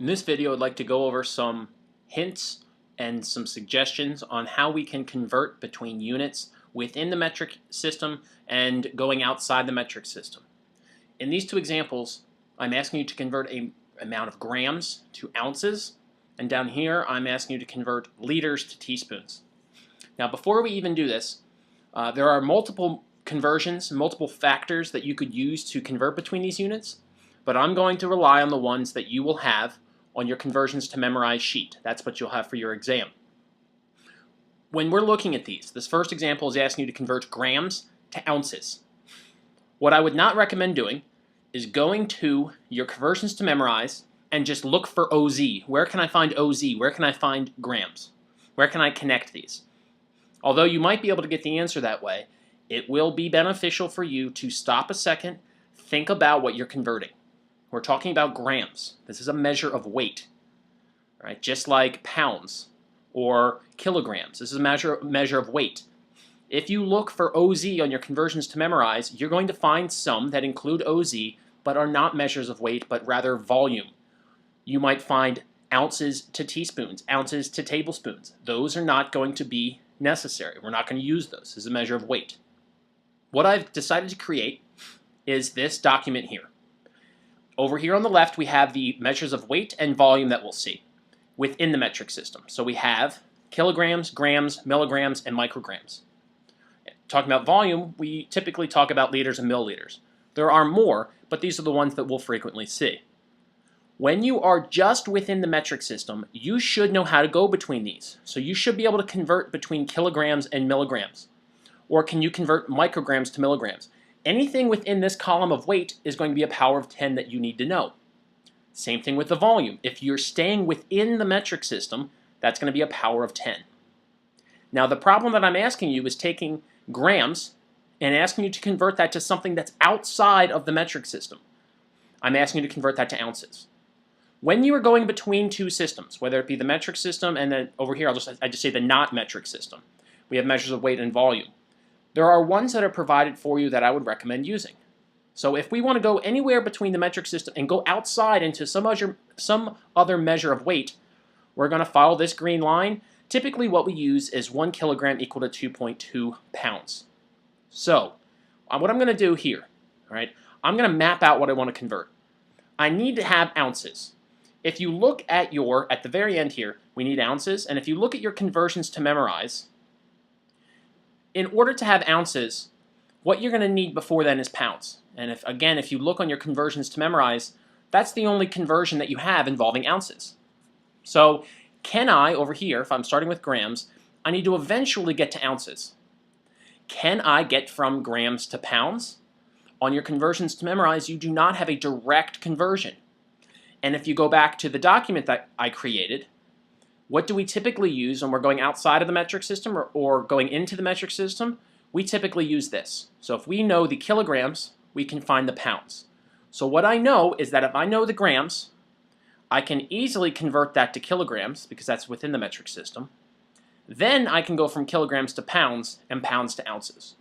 In this video, I'd like to go over some hints and some suggestions on how we can convert between units within the metric system and going outside the metric system. In these two examples, I'm asking you to convert an amount of grams to ounces, and down here I'm asking you to convert liters to teaspoons. Now before we even do this, there are multiple conversions, multiple factors that you could use to convert between these units, but I'm going to rely on the ones that you will have on your conversions to memorize sheet. That's what you'll have for your exam. When we're looking at these, this first example is asking you to convert grams to ounces. What I would not recommend doing is going to your conversions to memorize and just look for OZ. Where can I find OZ? Where can I find grams? Where can I connect these? Although you might be able to get the answer that way, it will be beneficial for you to stop a second, think about what you're converting. We're talking about grams. This is a measure of weight, right? Just like pounds or kilograms. This is a measure of weight. If you look for OZ on your conversions to memorize, you're going to find some that include OZ but are not measures of weight, but rather volume. You might find ounces to teaspoons, ounces to tablespoons. Those are not going to be necessary. We're not going to use those as a measure of weight. What I've decided to create is this document here. Over here on the left, we have the measures of weight and volume that we'll see within the metric system. So we have kilograms, grams, milligrams, and micrograms. Talking about volume, we typically talk about liters and milliliters. There are more, but these are the ones that we'll frequently see. When you are just within the metric system, you should know how to go between these. So you should be able to convert between kilograms and milligrams. Or can you convert micrograms to milligrams? Anything within this column of weight is going to be a power of 10 that you need to know. Same thing with the volume. If you're staying within the metric system, that's going to be a power of 10. Now the problem that I'm asking you is taking grams and asking you to convert that to something that's outside of the metric system. I'm asking you to convert that to ounces. When you are going between two systems, whether it be the metric system and then over here I just say the not metric system, we have measures of weight and volume. There are ones that are provided for you that I would recommend using. So if we want to go anywhere between the metric system and go outside into some other measure of weight, we're going to follow this green line. Typically what we use is 1 kilogram equal to 2.2 pounds. So what I'm going to do here, all right, I'm going to map out what I want to convert. I need to have ounces. If you look at the very end here, we need ounces, and if you look at your conversions to memorize, in order to have ounces, what you're going to need before then is pounds. And if you look on your conversions to memorize, that's the only conversion that you have involving ounces. So can I, over here, if I'm starting with grams, I need to eventually get to ounces. Can I get from grams to pounds? On your conversions to memorize, you do not have a direct conversion. And if you go back to the document that I created, what do we typically use when we're going outside of the metric system or going into the metric system? We typically use this. So if we know the kilograms, we can find the pounds. So what I know is that if I know the grams, I can easily convert that to kilograms because that's within the metric system. Then I can go from kilograms to pounds and pounds to ounces.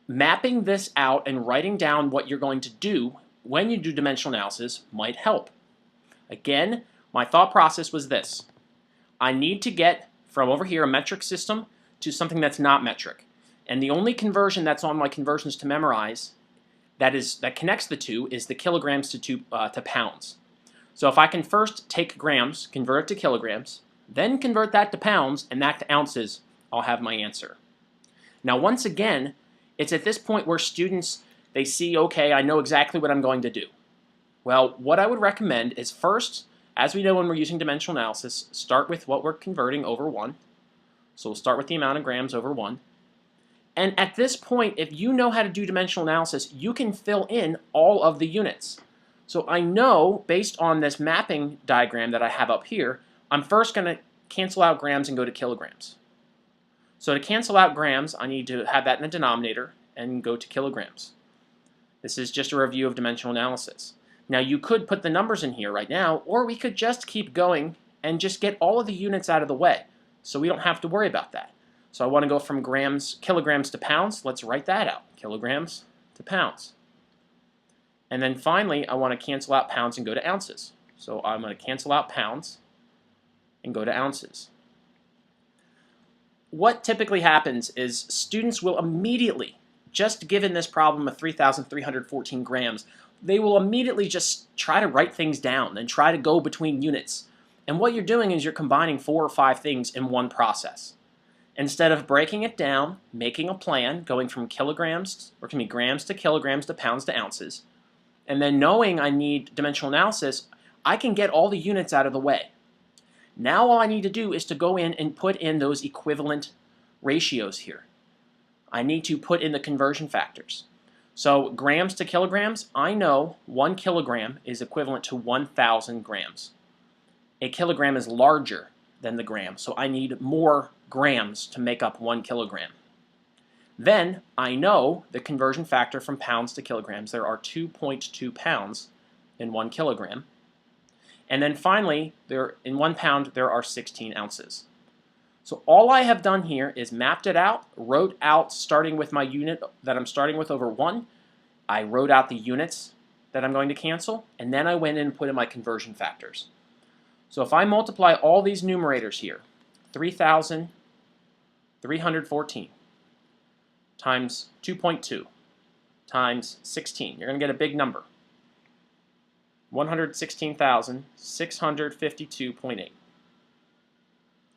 Mapping this out and writing down what you're going to do when you do dimensional analysis might help. Again, my thought process was this. I need to get from over here a metric system to something that's not metric. And the only conversion that's on my conversions to memorize that connects the two is the kilograms to pounds. So if I can first take grams, convert it to kilograms, then convert that to pounds and that to ounces, I'll have my answer. Now once again, it's at this point where students, they see, okay, I know exactly what I'm going to do. Well, what I would recommend is first, as we know when we're using dimensional analysis, start with what we're converting over 1. So we'll start with the amount of grams over 1. And at this point, if you know how to do dimensional analysis, you can fill in all of the units. So I know, based on this mapping diagram that I have up here, I'm first going to cancel out grams and go to kilograms. So to cancel out grams, I need to have that in the denominator and go to kilograms. This is just a review of dimensional analysis. Now you could put the numbers in here right now, or we could just keep going and just get all of the units out of the way, so we don't have to worry about that. So I want to go from kilograms to pounds. Let's write that out. Kilograms to pounds. And then finally, I want to cancel out pounds and go to ounces. So I'm going to cancel out pounds and go to ounces. What typically happens is students will immediately, just given this problem of 3,314 grams, they will immediately just try to write things down and try to go between units. And what you're doing is you're combining 4 or 5 things in one process. Instead of breaking it down, making a plan, going from grams to kilograms to pounds to ounces, and then knowing I need dimensional analysis, I can get all the units out of the way. Now all I need to do is to go in and put in those equivalent ratios here. I need to put in the conversion factors. So grams to kilograms, I know 1 kilogram is equivalent to 1,000 grams. A kilogram is larger than the gram, so I need more grams to make up 1 kilogram. Then I know the conversion factor from pounds to kilograms. There are 2.2 pounds in 1 kilogram. And then finally, in 1 pound, there are 16 ounces. So all I have done here is mapped it out, wrote out starting with my unit that I'm starting with over 1. I wrote out the units that I'm going to cancel, and then I went in and put in my conversion factors. So if I multiply all these numerators here, 3,314 times 2.2 times 16, you're going to get a big number. 116,652.8.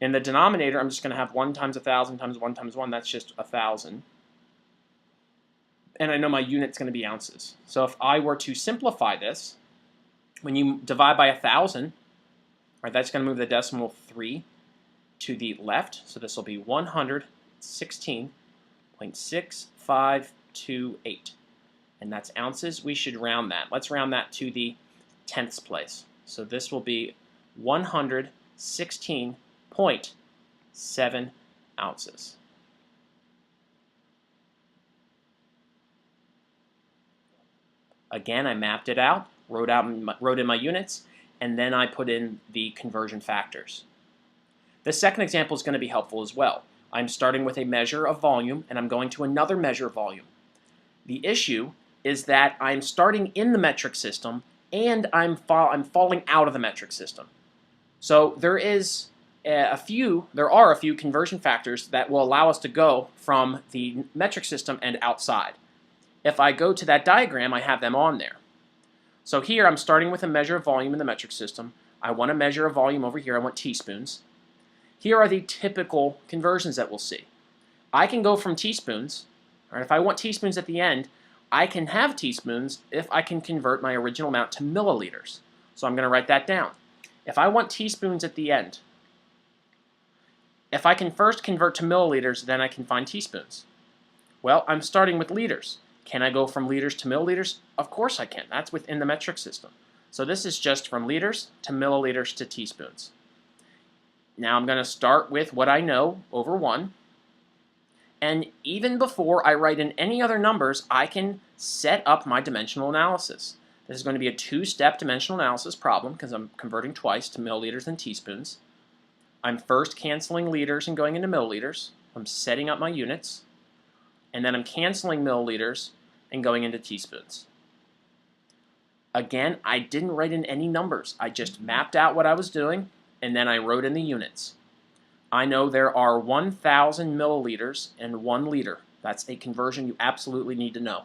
In the denominator, I'm just going to have 1 times 1,000 times 1 times 1. That's just 1,000. And I know my unit's going to be ounces. So if I were to simplify this, when you divide by 1,000, right, that's going to move the decimal 3 to the left. So this will be 116.6528. And that's ounces. We should round that. Let's round that to the tenths place. So this will be 116.7 ounces. Again, I mapped it out, wrote in my units, and then I put in the conversion factors. The second example is going to be helpful as well. I'm starting with a measure of volume, and I'm going to another measure of volume. The issue is that I'm starting in the metric system, and I'm falling out of the metric system. So there are a few conversion factors that will allow us to go from the metric system and outside. If I go to that diagram, I have them on there. So here I'm starting with a measure of volume in the metric system. I want to measure a volume over here. I want teaspoons. Here are the typical conversions that we'll see. I can go from teaspoons, or if I want teaspoons at the end, I can have teaspoons if I can convert my original amount to milliliters. So I'm going to write that down. If I want teaspoons at the end, if I can first convert to milliliters, then I can find teaspoons. Well, I'm starting with liters. Can I go from liters to milliliters? Of course I can. That's within the metric system. So this is just from liters to milliliters to teaspoons. Now I'm going to start with what I know over 1. And even before I write in any other numbers, I can set up my dimensional analysis. This is going to be a 2-step dimensional analysis problem because I'm converting twice to milliliters and teaspoons. I'm first canceling liters and going into milliliters. I'm setting up my units. And then I'm canceling milliliters and going into teaspoons. Again, I didn't write in any numbers. I just mapped out what I was doing, and then I wrote in the units. I know there are 1,000 milliliters in 1 liter. That's a conversion you absolutely need to know.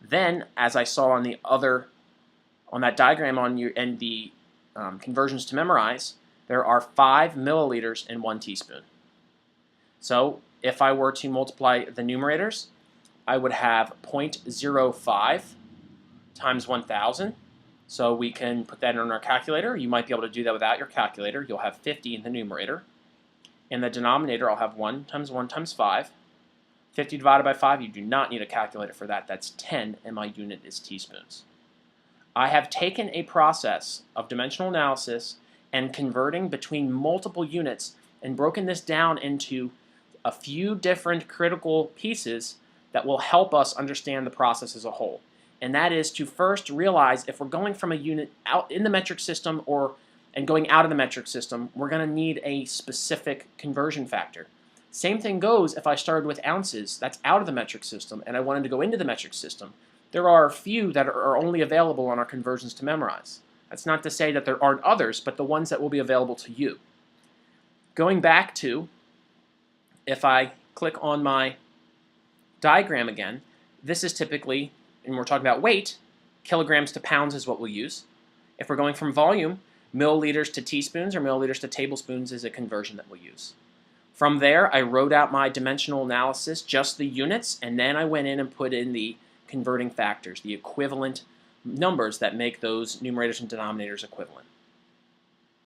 Then, as I saw on that diagram and the conversions to memorize, there are 5 milliliters in 1 teaspoon. So if I were to multiply the numerators, I would have 0.05 times 1,000. So we can put that in our calculator. You might be able to do that without your calculator. You'll have 50 in the numerator. In the denominator, I'll have 1 times 1 times 5. 50 divided by 5, you do not need a calculator for that. That's 10, and my unit is teaspoons. I have taken a process of dimensional analysis and converting between multiple units and broken this down into a few different critical pieces that will help us understand the process as a whole. And that is to first realize if we're going from a unit out in the metric system and going out of the metric system, we're going to need a specific conversion factor. Same thing goes if I started with ounces, that's out of the metric system, and I wanted to go into the metric system. There are a few that are only available on our conversions to memorize. That's not to say that there aren't others, but the ones that will be available to you. Going back to, if I click on my diagram again, this is typically, and we're talking about weight, kilograms to pounds is what we'll use. If we're going from volume, milliliters to teaspoons or milliliters to tablespoons is a conversion that we'll use. From there, I wrote out my dimensional analysis, just the units, and then I went in and put in the converting factors, the equivalent numbers that make those numerators and denominators equivalent.